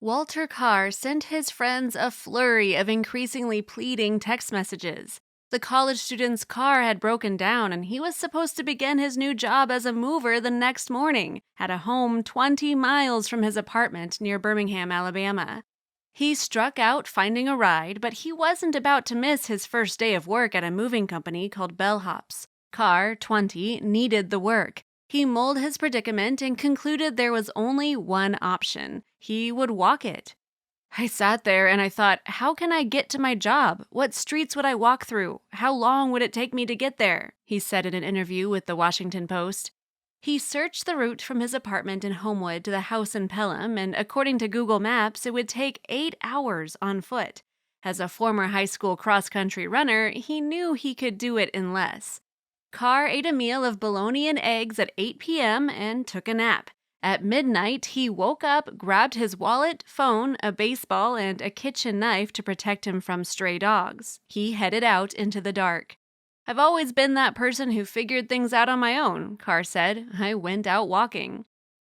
Walter Carr sent his friends a flurry of increasingly pleading text messages. The college student's car had broken down and he was supposed to begin his new job as a mover the next morning at a home 20 miles from his apartment near Birmingham, Alabama. He struck out finding a ride, but he wasn't about to miss his first day of work at a moving company called Bellhops. Carr, 20, needed the work. He mulled his predicament and concluded there was only one option. He would walk it. I sat there and I thought, how can I get to my job? What streets would I walk through? How long would it take me to get there? He said in an interview with the Washington Post. He searched the route from his apartment in Homewood to the house in Pelham, and according to Google Maps, it would take 8 hours on foot. As a former high school cross-country runner, he knew he could do it in less. Carr ate a meal of bologna and eggs at 8 p.m. and took a nap. At midnight, he woke up, grabbed his wallet, phone, a baseball, and a kitchen knife to protect him from stray dogs. He headed out into the dark. I've always been that person who figured things out on my own, Carr said. I went out walking.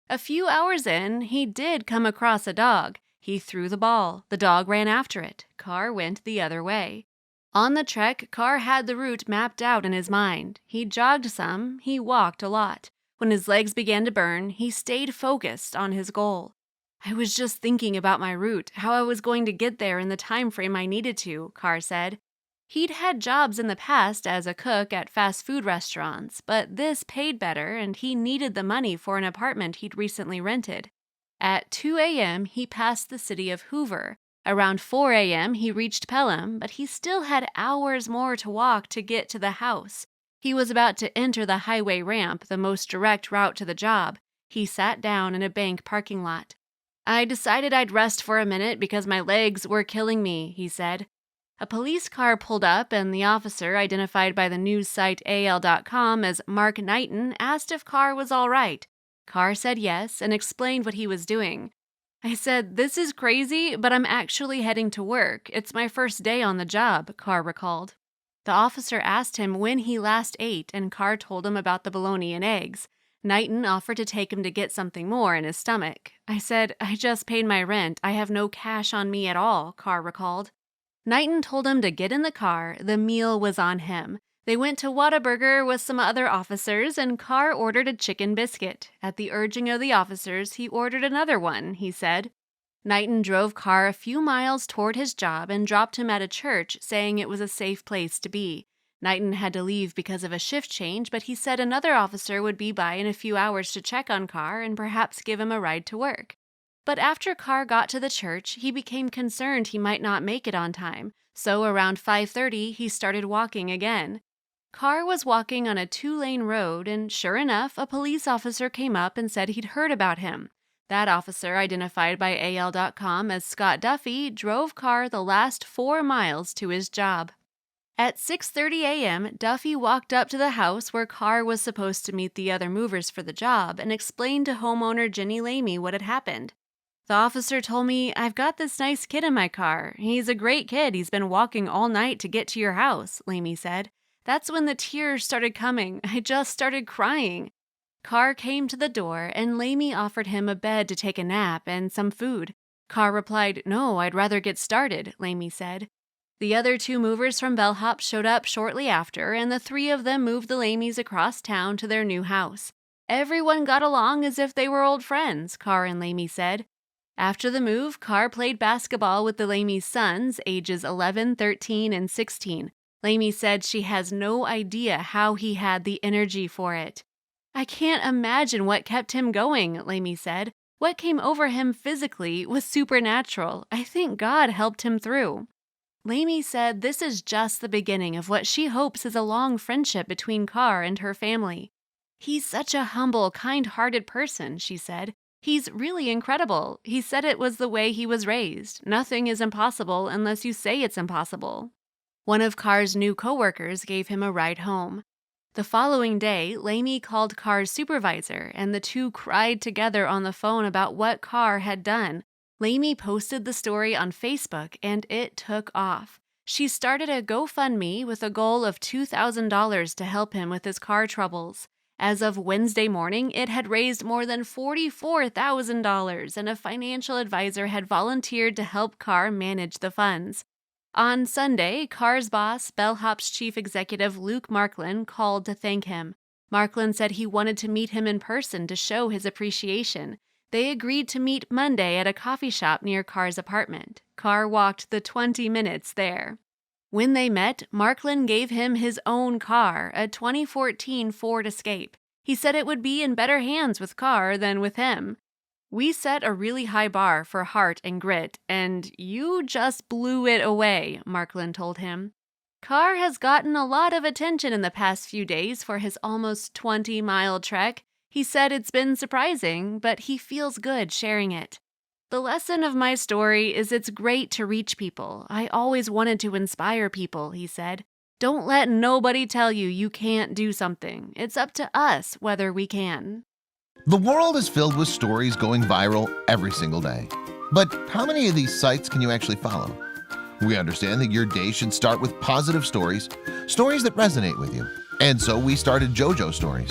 A few hours in, he did come across a dog. He threw the ball. The dog ran after it. Carr went the other way. On the trek, Carr had the route mapped out in his mind. He jogged some, he walked a lot. When his legs began to burn, he stayed focused on his goal. I was just thinking about my route, how I was going to get there in the time frame I needed to, Carr said. He'd had jobs in the past as a cook at fast food restaurants, but this paid better and he needed the money for an apartment he'd recently rented. At 2 a.m., he passed the city of Hoover. Around 4 a.m., he reached Pelham, but he still had hours more to walk to get to the house. He was about to enter the highway ramp, the most direct route to the job. He sat down in a bank parking lot. I decided I'd rest for a minute because my legs were killing me, he said. A police car pulled up and the officer, identified by the news site AL.com as Mark Knighton, asked if Carr was all right. Carr said yes and explained what he was doing. I said, "This is crazy, but I'm actually heading to work. It's my first day on the job," Carr recalled. The officer asked him when he last ate, and Carr told him about the bologna and eggs. Knighton offered to take him to get something more in his stomach. I said, "I just paid my rent. I have no cash on me at all," Carr recalled. Knighton told him to get in the car. The meal was on him. They went to Whataburger with some other officers, and Carr ordered a chicken biscuit. At the urging of the officers, he ordered another one, he said. Knighton drove Carr a few miles toward his job and dropped him at a church, saying it was a safe place to be. Knighton had to leave because of a shift change, but he said another officer would be by in a few hours to check on Carr and perhaps give him a ride to work. But after Carr got to the church, he became concerned he might not make it on time, so around 5:30 he started walking again. Carr was walking on a 2-lane road, and sure enough, a police officer came up and said he'd heard about him. That officer, identified by AL.com as Scott Duffy, drove Carr the last 4 miles to his job. At 6:30 a.m., Duffy walked up to the house where Carr was supposed to meet the other movers for the job and explained to homeowner Ginny Lamy what had happened. The officer told me, "I've got this nice kid in my car. He's a great kid. He's been walking all night to get to your house," Lamy said. That's when the tears started coming. I just started crying. Carr came to the door, and Lamy offered him a bed to take a nap and some food. Carr replied, "No, I'd rather get started," Lamy said. The other 2 movers from Bellhop showed up shortly after, and the 3 of them moved the Lamys across town to their new house. Everyone got along as if they were old friends, Carr and Lamy said. After the move, Carr played basketball with the Lamy's sons, ages 11, 13, and 16. Lamy said she has no idea how he had the energy for it. "I can't imagine what kept him going," Lamy said. "What came over him physically was supernatural. I think God helped him through." Lamy said this is just the beginning of what she hopes is a long friendship between Carr and her family. "He's such a humble, kind-hearted person," she said. "He's really incredible. He said it was the way he was raised. Nothing is impossible unless you say it's impossible." One of Carr's new coworkers gave him a ride home. The following day, Lamy called Carr's supervisor, and the 2 cried together on the phone about what Carr had done. Lamy posted the story on Facebook, and it took off. She started a GoFundMe with a goal of $2,000 to help him with his car troubles. As of Wednesday morning, it had raised more than $44,000, and a financial advisor had volunteered to help Carr manage the funds. On Sunday, Carr's boss, Bellhop's chief executive Luke Marklin, called to thank him. Marklin said he wanted to meet him in person to show his appreciation. They agreed to meet Monday at a coffee shop near Carr's apartment. Carr walked the 20 minutes there. When they met, Marklin gave him his own car, a 2014 Ford Escape. He said it would be in better hands with Carr than with him. "We set a really high bar for heart and grit, and you just blew it away," Marklin told him. Carr has gotten a lot of attention in the past few days for his almost 20-mile trek. He said it's been surprising, but he feels good sharing it. "The lesson of my story is it's great to reach people. I always wanted to inspire people," he said. "Don't let nobody tell you you can't do something. It's up to us whether we can." The world is filled with stories going viral every single day. But how many of these sites can you actually follow? We understand that your day should start with positive stories, stories that resonate with you. And so we started JoJo Stories.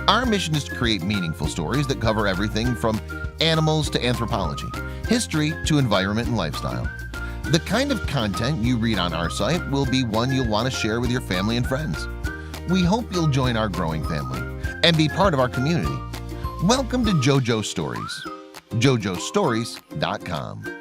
Our mission is to create meaningful stories that cover everything from animals to anthropology, history to environment and lifestyle. The kind of content you read on our site will be one you'll want to share with your family and friends. We hope you'll join our growing family and be part of our community. Welcome to JoJo Stories, jojostories.com.